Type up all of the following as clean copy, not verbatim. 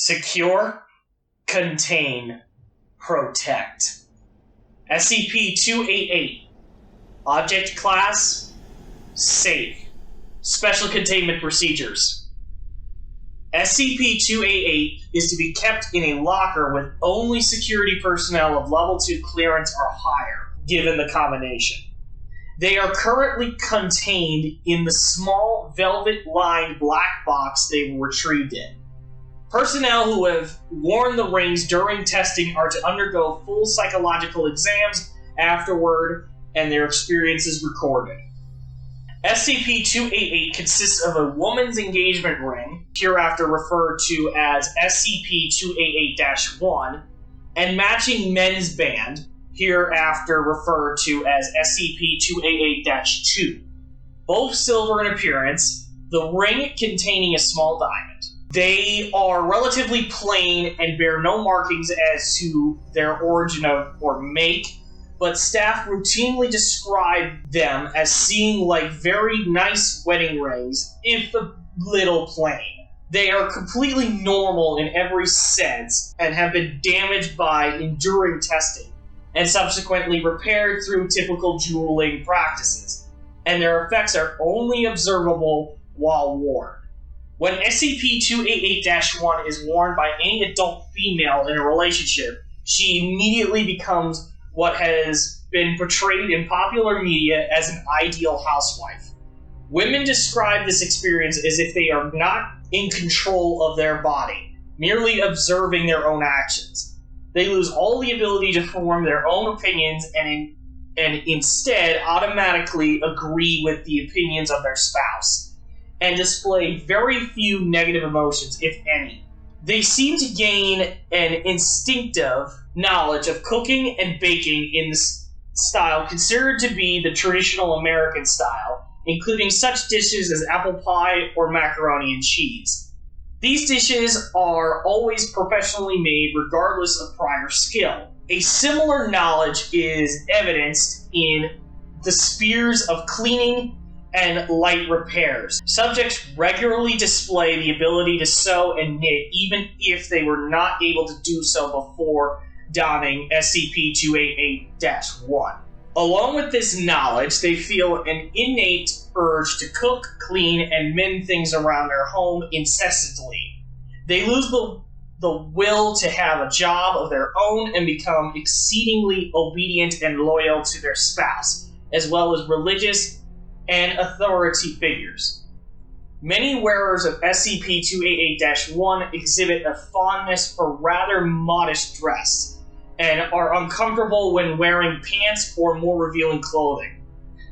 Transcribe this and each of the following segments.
Secure, contain, protect. SCP-288. Object class, safe. Special containment procedures. SCP-288 is to be kept in a locker with only security personnel of Level 2 clearance or higher, given the combination. They are currently contained in the small velvet-lined black box they were retrieved in. Personnel who have worn the rings during testing are to undergo full psychological exams afterward, and their experiences recorded. SCP-288 consists of a woman's engagement ring, hereafter referred to as SCP-288-1, and matching men's band, hereafter referred to as SCP-288-2. Both silver in appearance, the ring containing a small diamond. They are relatively plain and bear no markings as to their origin or make, but staff routinely describe them as seeming like very nice wedding rings, if a little plain. They are completely normal in every sense and have been damaged by enduring testing, and subsequently repaired through typical jeweling practices, and their effects are only observable while worn. When SCP-288-1 is worn by any adult female in a relationship, she immediately becomes what has been portrayed in popular media as an ideal housewife. Women describe this experience as if they are not in control of their body, merely observing their own actions. They lose all the ability to form their own opinions and instead automatically agree with the opinions of their spouse, and display very few negative emotions, if any. They seem to gain an instinctive knowledge of cooking and baking in the style considered to be the traditional American style, including such dishes as apple pie or macaroni and cheese. These dishes are always professionally made regardless of prior skill. A similar knowledge is evidenced in the spheres of cleaning and light repairs. Subjects regularly display the ability to sew and knit even if they were not able to do so before donning SCP-288-1. Along with this knowledge, they feel an innate urge to cook, clean, and mend things around their home incessantly. They lose the will to have a job of their own and become exceedingly obedient and loyal to their spouse, as well as religious and authority figures. Many wearers of SCP-288-1 exhibit a fondness for rather modest dress, and are uncomfortable when wearing pants or more revealing clothing.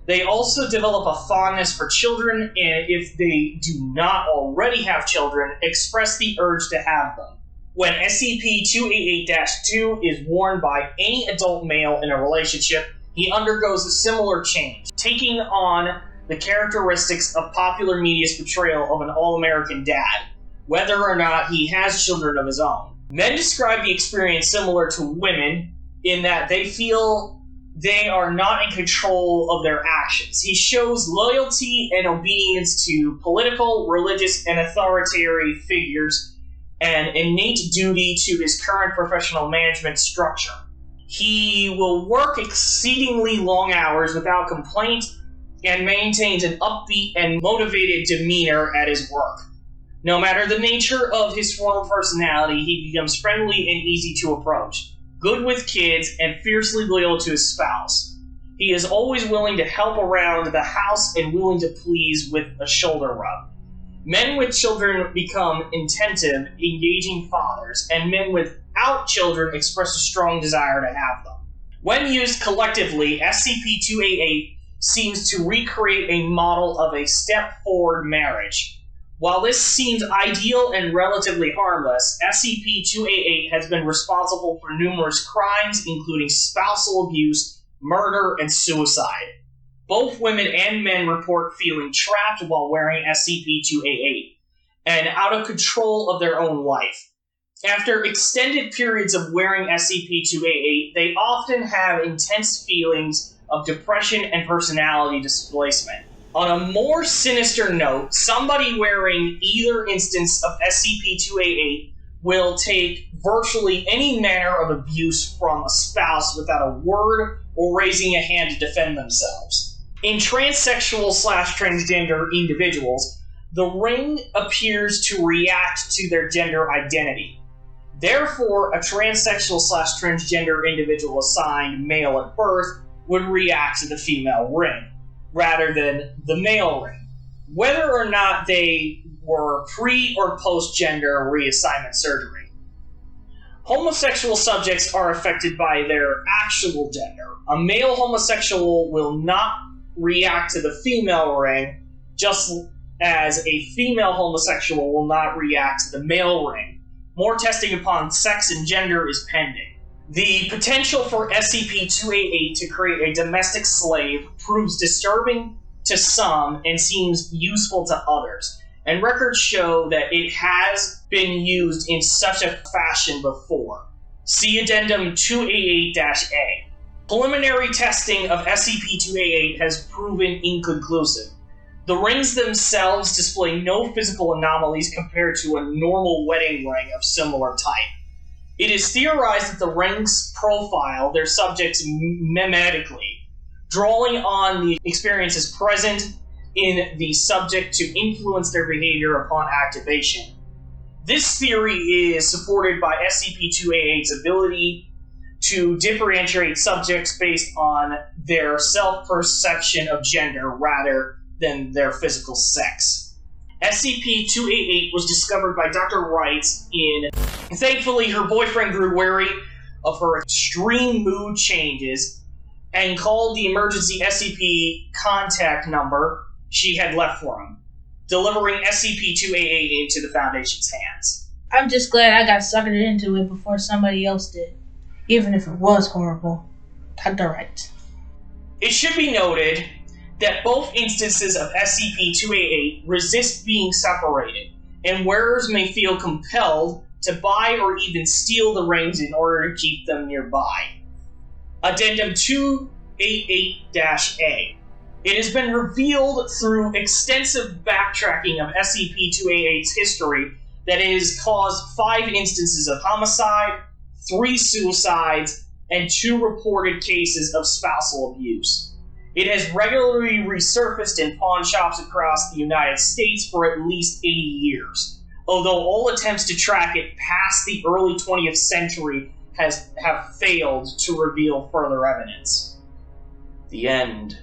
They also develop a fondness for children, and if they do not already have children, express the urge to have them. When SCP-288-2 is worn by any adult male in a relationship, he undergoes a similar change, taking on the characteristics of popular media's portrayal of an all-American dad, whether or not he has children of his own. Men describe the experience similar to women in that they feel they are not in control of their actions. He shows loyalty and obedience to political, religious, and authoritarian figures, and innate duty to his current professional management structure. He will work exceedingly long hours without complaint and maintains an upbeat and motivated demeanor at his work. No matter the nature of his former personality, he becomes friendly and easy to approach, good with kids, and fiercely loyal to his spouse. He is always willing to help around the house and willing to please with a shoulder rub. Men with children become intensive, engaging fathers, and men without children express a strong desire to have them. When used collectively, SCP-288 seems to recreate a model of a step-forward marriage. While this seems ideal and relatively harmless, SCP-288 has been responsible for numerous crimes, including spousal abuse, murder, and suicide. Both women and men report feeling trapped while wearing SCP-288, and out of control of their own life. After extended periods of wearing SCP-288, they often have intense feelings of depression and personality displacement. On a more sinister note, somebody wearing either instance of SCP-288 will take virtually any manner of abuse from a spouse without a word or raising a hand to defend themselves. In transsexual/transgender individuals, the ring appears to react to their gender identity. Therefore, a transsexual/transgender individual assigned male at birth would react to the female ring, rather than the male ring, whether or not they were pre- or post-gender reassignment surgery. Homosexual subjects are affected by their actual gender. A male homosexual will not react to the female ring, just as a female homosexual will not react to the male ring. More testing upon sex and gender is pending. The potential for SCP-288 to create a domestic slave proves disturbing to some and seems useful to others, and records show that it has been used in such a fashion before. See Addendum 288-A. Preliminary testing of SCP-288 has proven inconclusive. The rings themselves display no physical anomalies compared to a normal wedding ring of similar type. It is theorized that the rings profile their subjects mimetically, drawing on the experiences present in the subject to influence their behavior upon activation. This theory is supported by SCP-288's ability to differentiate subjects based on their self-perception of gender rather than their physical sex. SCP-288 was discovered by Dr. Wright in... Thankfully, her boyfriend grew wary of her extreme mood changes and called the emergency SCP contact number she had left for him, delivering SCP-288 into the Foundation's hands. I'm just glad I got suckered into it before somebody else did, even if it was horrible. Dr. Wright. It should be noted that both instances of SCP-288 resist being separated, and wearers may feel compelled to buy or even steal the rings in order to keep them nearby. Addendum 288-A. It has been revealed through extensive backtracking of SCP-288's history that it has caused 5 instances of homicide, 3 suicides, and 2 reported cases of spousal abuse. It has regularly resurfaced in pawn shops across the United States for at least 80 years, although all attempts to track it past the early 20th century have failed to reveal further evidence. The end.